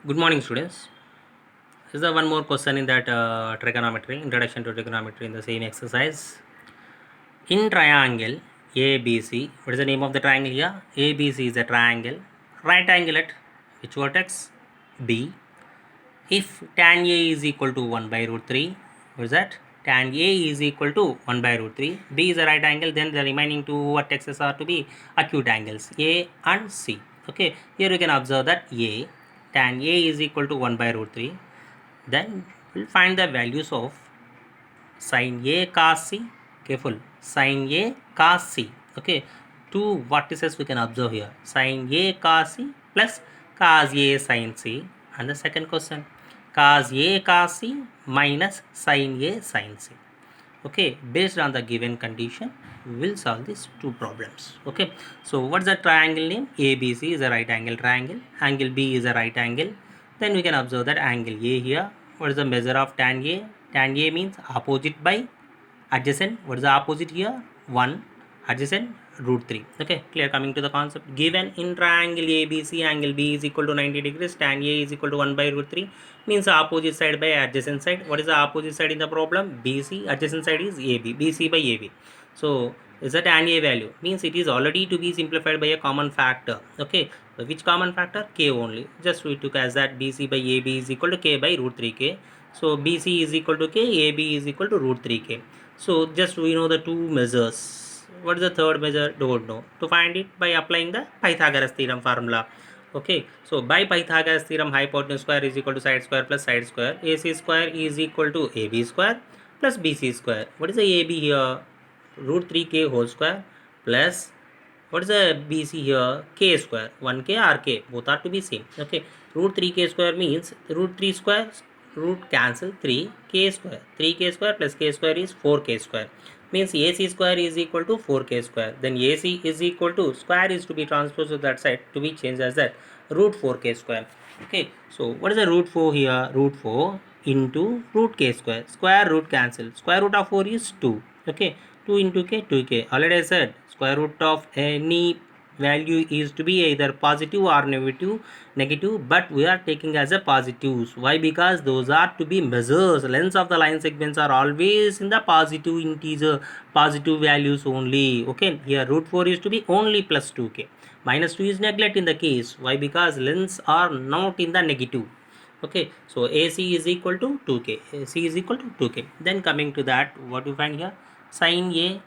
Good morning, students. This is the one more question in that trigonometry, introduction to trigonometry in the same exercise. In triangle ABC, what is the name of the triangle here? ABC is a triangle. Right angle at which vertex? B. If tan A is equal to 1 by root 3, what is that? Tan A is equal to 1 by root 3. B is a right angle, then the remaining two vertexes are to be acute angles, A and C. Okay, here you can observe that A, tan A is equal to 1 by root 3. Then we'll find the values of sin A cos C. Careful, sin A cos C. Okay, two vertices we can observe here, sin A cos C plus cos A sin C. And the second question, cos A cos C minus sin A sin C. Okay, based on the given condition we will solve these two problems. Okay, so what's the triangle name? ABC is a right angle triangle, angle B is a right angle. Then we can observe that angle A here. What is the measure of tan A? Tan A means opposite by adjacent. What is the opposite here? 1, adjacent root 3. Okay, clear. Coming to the concept, given in triangle ABC, angle B is equal to 90 degrees, tan A is equal to 1 by root 3, means opposite side by adjacent side. What is the opposite side in the problem? BC. Adjacent side is AB. BC by AB. So is that tan A value? Means it is already to be simplified by a common factor. Okay, so which common factor? K only. Just we took as that BC by AB is equal to K by root 3K. So BC is equal to K, AB is equal to root 3K. So just we know the two measures. What is the third measure? Don't know. To find it by applying the Pythagoras theorem formula. Okay, so by Pythagoras theorem, hypotenuse square is equal to side square plus side square. AC square is equal to AB square plus BC square. What is the AB here? Root 3K whole square plus what is the BC here? K square. 1K or K, both are to be same. Okay, root 3K square means root 3 square, root cancel 3, K square. 3K square plus K square is 4K square. Means AC square is equal to 4K square. Then AC is equal to square is to be transposed to that side to be changed as that root 4K square. Okay, so what is the root 4 here? Root 4 into root K square. Square root cancel. Square root of 4 is 2. Okay, 2 into K, 2K. Already I said square root of any value is to be either positive or negative, but we are taking as a positives. Why? Because those are to be measures. Lengths of the line segments are always in the positive integer, positive values only. Okay, here root 4 is to be only plus 2K. Minus 2 is neglect in the case. Why? Because lengths are not in the negative. Okay, so AC is equal to 2K. AC is equal to 2K. Then coming to that, what you find here? Sin A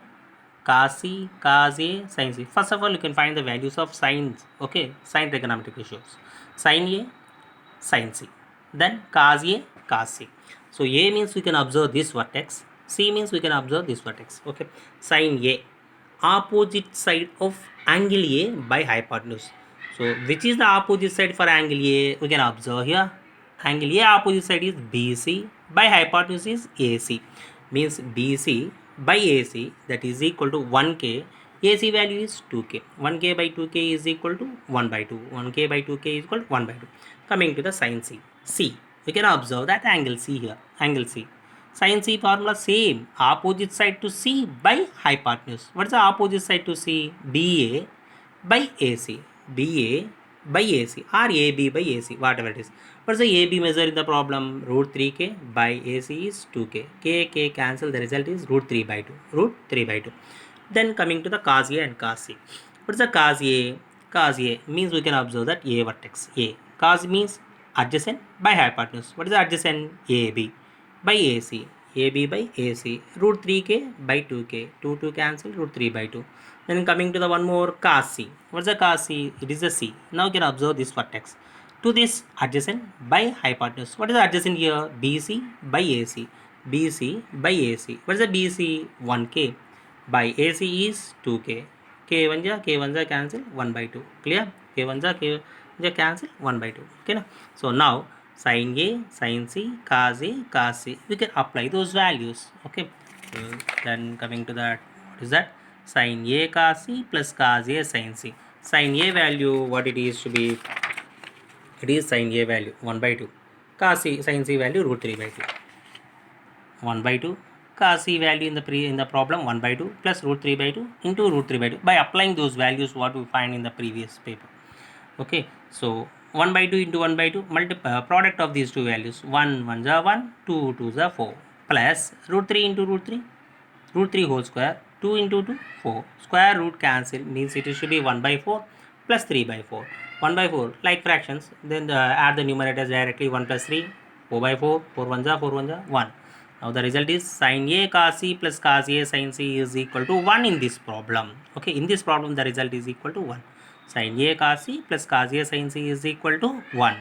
cos C, cos A, sin C. First of all, you can find the values of sines. Okay, sine trigonometric ratios. Sin A, sin C. Then cos A, cos C. So A means we can observe this vertex. C means we can observe this vertex. Okay, sin A, opposite side of angle A by hypotenuse. So which is the opposite side for angle A? We can observe here. Angle A opposite side is BC by hypotenuse is AC. Means BC by AC, that is equal to 1K. AC value is 2K. 1K by 2K is equal to 1 by 2. 1K by 2K is equal to 1 by 2. Coming to the sin C. C. We can observe that angle C here. Angle C. Sin C formula same. Opposite side to C by hypotenuse. What is the opposite side to C? BA by AC. BA by AC or AB by AC, whatever it is. What's the AB measure in the problem? Root 3K by AC is 2K. K cancel, the result is root 3 by 2. Root 3 by 2. Then coming to the cos A and cos C. What's the cos A? Cos A means we can observe that A vertex. A. Cos means adjacent by hypotenuse. What is the adjacent? AB by AC. AB by AC. Root 3K by 2K. 2 cancel, root 3 by 2. Then coming to the one more cos C. What's the cos C? It is a C. Now you can observe this vertex. To this adjacent by hypotenuse. What is the adjacent here? BC by AC. BC by AC. What is the BC? 1K by AC is 2K. K1 ja cancel 1 by 2. Clear? K1 ja cancel 1 by 2. Okay na? So now sin A, sin C, cos A, cos C. We can apply those values. Okay. Then coming to that, what is that? Sin A cos C plus cos A sin C. Sin A value, what it is to be? It is sin A value 1 by 2. Cos C, sin C value root 3 by 2. 1 by 2. Cos C value in the problem 1 by 2 plus root 3 by 2 into root 3 by 2. By applying those values, what we find in the previous paper. Okay, so 1 by 2 into 1 by 2, product of these two values, 1 1 is 1, 2 2 is 4, plus root 3 into root 3 whole square, 2 into 2, 4. Square root cancel means it should be 1 by 4 plus 3 by 4. 1 by 4, like fractions, then add the numerators directly, 1 plus 3, 4 by 4, 4 1 is 4 1 is 1. Now the result is sin A cos C plus cos A sin C is equal to 1 in this problem. Okay, in this problem the result is equal to 1. Sin A cos C plus cos A sin C is equal to 1.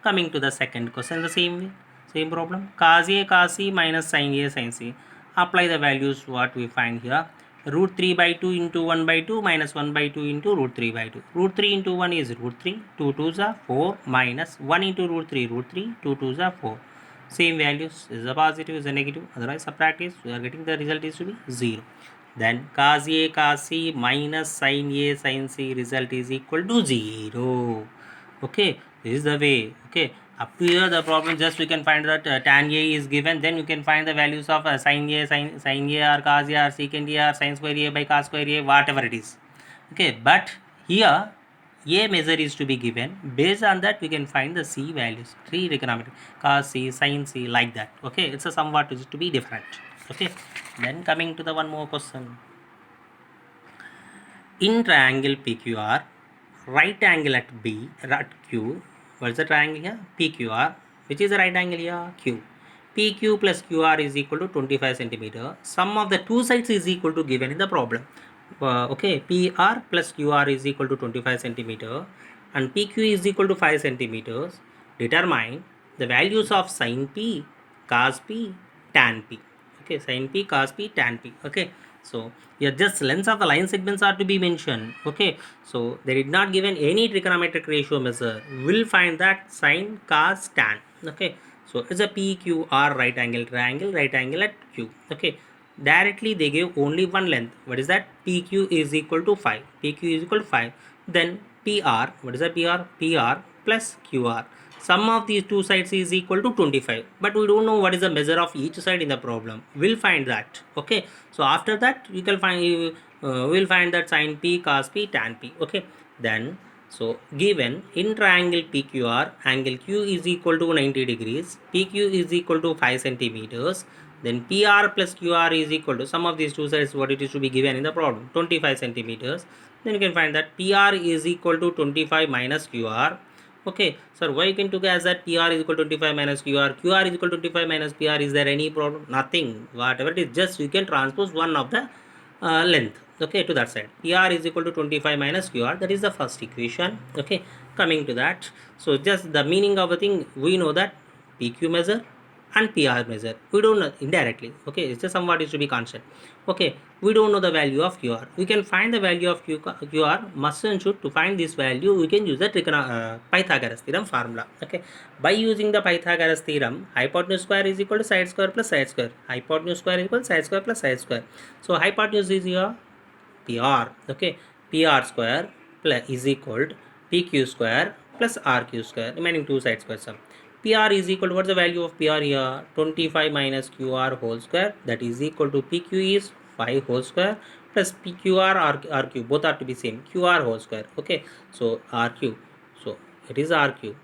Coming to the second question, the same way, same problem. Cos A cos C minus sin A sin C. Apply the values what we find here. Root 3 by 2 into 1 by 2 minus 1 by 2 into root 3 by 2. Root 3 into 1 is root 3. 2 2s are 4 minus 1 into root 3. Root 3. 2 2s are 4. Same values, is a positive, is a negative, otherwise subtract is, we are getting the result is to be 0. Then cos A cos C minus sin A sin C result is equal to 0. Okay, this is the way. Okay, up to here the problem just we can find that tan A is given, then you can find the values of sin A, sin A or cos A or secant A or sin square A by cos square A, whatever it is. Okay, but here A measure is to be given. Based on that, we can find the C values. Three trigonometry, cos C, sin C, like that. Okay, it's a somewhat is to be different. Okay, then coming to the one more question. In triangle PQR, right angle at B, at Q. What's the triangle here? PQR. Which is the right angle here? Q. PQ plus QR is equal to 25 centimeter. Sum of the two sides is equal to given in the problem. Okay, PR plus QR is equal to 25 centimeter and PQ is equal to 5 centimeters. Determine the values of sin P, cos P, tan P. Okay, sin P, cos P, tan P. Okay, so here just lengths of the line segments are to be mentioned. Okay, so they did not given any trigonometric ratio measure. We'll find that sin, cos, tan. Okay, so it's a PQR right angle triangle, right angle at Q. Okay, directly they gave only one length. What is that? PQ is equal to 5. PQ is equal to 5. Then PR, what is that? PR plus QR. Sum of these two sides is equal to 25. But we don't know what is the measure of each side in the problem. We'll find that. Okay. So after that, we can find we'll find that sin P, cos P, tan P. Okay. Then so given in triangle PQR, angle Q is equal to 90 degrees. PQ is equal to 5 centimeters. Then PR plus QR is equal to sum of these two sides what it is to be given in the problem, 25 centimeters. Then you can find that PR is equal to 25 minus QR. Okay, sir, why you can take as that PR is equal to 25 minus QR, QR is equal to 25 minus PR, is there any problem? Nothing, whatever it is, just you can transpose one of the length, okay, to that side. PR is equal to 25 minus QR, that is the first equation. Okay, coming to that, so just the meaning of the thing, we know that PQ measure and PR measure, we don't know indirectly. Okay, it's just somewhat is to be constant. Okay, we don't know the value of QR. We can find the value of QR. Must and should to find this value, we can use the Pythagoras theorem formula. Okay, by using the Pythagoras theorem, hypotenuse square is equal to side square plus side square. Hypotenuse square is equal to side square plus side square. So hypotenuse is your PR. Okay, PR square plus is equal to PQ square plus RQ square, remaining two side square sum. PR is equal to, what's the value of PR here? 25 minus QR whole square, that is equal to PQ is 5 whole square plus PQR RQ, both are to be same, QR whole square. Okay, so RQ, so it is RQ.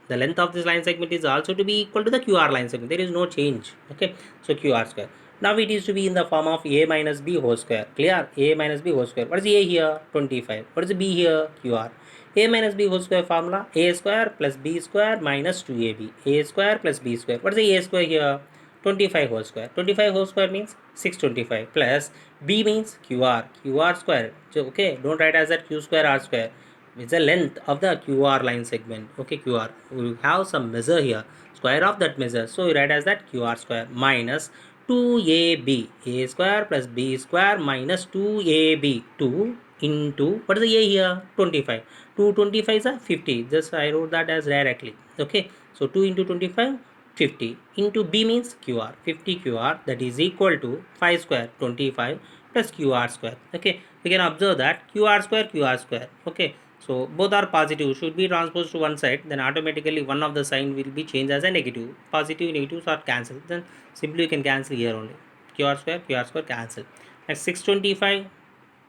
The length of this line segment is also to be equal to the QR line segment. There is no change. Okay, so QR square. Now it is to be in the form of A minus B whole square. Clear? A minus B whole square. What is A here? 25. What is B here? QR. A minus B whole square formula, A square plus B square minus 2AB. A square plus B square. What is the A square here? 25 whole square. 25 whole square means 625 plus B means QR. QR square. So, okay, don't write as that Q square R square. It's the length of the QR line segment. Okay, QR. We have some measure here. Square of that measure. So, we write as that QR square minus 2AB. A square plus B square minus 2AB. 2 into, what is the A here? 25. 225 is a 50. Just I wrote that as directly. Okay, so 2 into 25, 50 into B means QR, 50 QR, that is equal to 5 square, 25 plus QR square. Okay, we can observe that QR square. Okay, so both are positive, should be transposed to one side, then automatically one of the sign will be changed as a negative. Positive negatives are cancelled, then simply you can cancel here only. QR square cancel. Next 625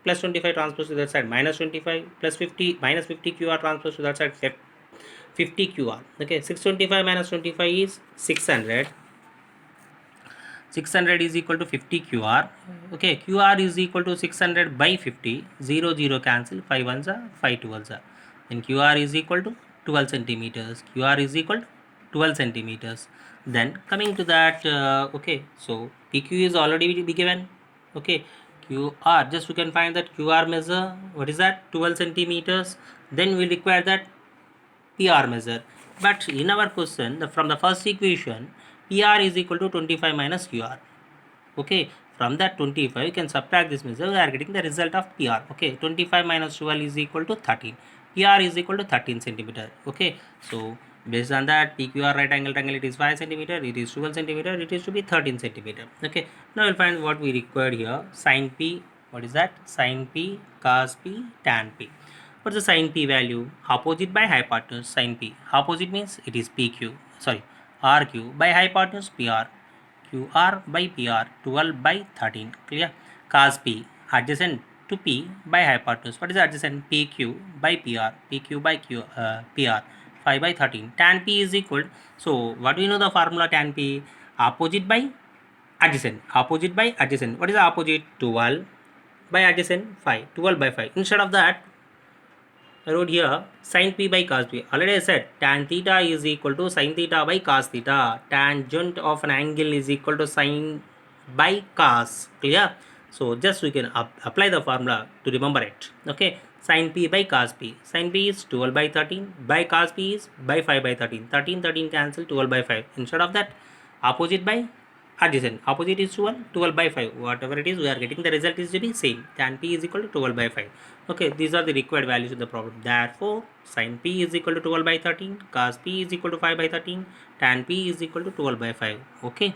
plus 25 transpose to that side, minus 25 plus 50 minus 50 QR transpose to that side, 50 QR. Okay, 625 minus 25 is 600. 600 is equal to 50 QR. Okay, QR is equal to 600 by 50. 0, 0 cancel. 5 ones are 5 12s are. Then QR is equal to 12 centimeters. QR is equal to 12 centimeters. Then coming to that, okay, so PQ is already be given. Okay, QR, just we can find that QR measure. What is that? 12 centimeters. Then we require that PR measure. But in our question, from the first equation, PR is equal to 25 minus QR. Okay, from that 25 you can subtract this measure, we are getting the result of PR. Okay, 25 minus 12 is equal to 13. PR is equal to 13 centimeter. Okay, so based on that, PQR right angle triangle, it is 5 centimeter, it is 12 centimeter, it is to be 13 centimeter. Okay, now we'll find what we required here. Sin P, what is that? Sin P, cos P, tan P. What's the sin P value? Opposite by hypotenuse. Sin P, opposite means it is PQ, sorry, RQ by hypotenuse PR. QR by PR, 12 by 13. Clear? Cos P, adjacent to P by hypotenuse. What is adjacent? PQ by PR. PQ by PR, 5 by 13. Tan P is equal. So what do we know the formula tan P? Opposite by adjacent. Opposite by adjacent. What is the opposite? 12 by adjacent 5. 12 by 5. Instead of that, I wrote here sin P by cos P. Already I said tan theta is equal to sin theta by cos theta. Tangent of an angle is equal to sin by cos. Clear? So just we can apply the formula to remember it. Okay. Sin P by cos P. Sin P is 12 by 13. By cos P is by 5 by 13. 13 13 cancel, 12 by 5. Instead of that, opposite by adjacent. Opposite is 12, 12 by 5. Whatever it is, we are getting the result is to be same. Tan P is equal to 12 by 5. Okay, these are the required values in the problem. Therefore, sin P is equal to 12 by 13, cos P is equal to 5 by 13, tan P is equal to 12 by 5. Okay.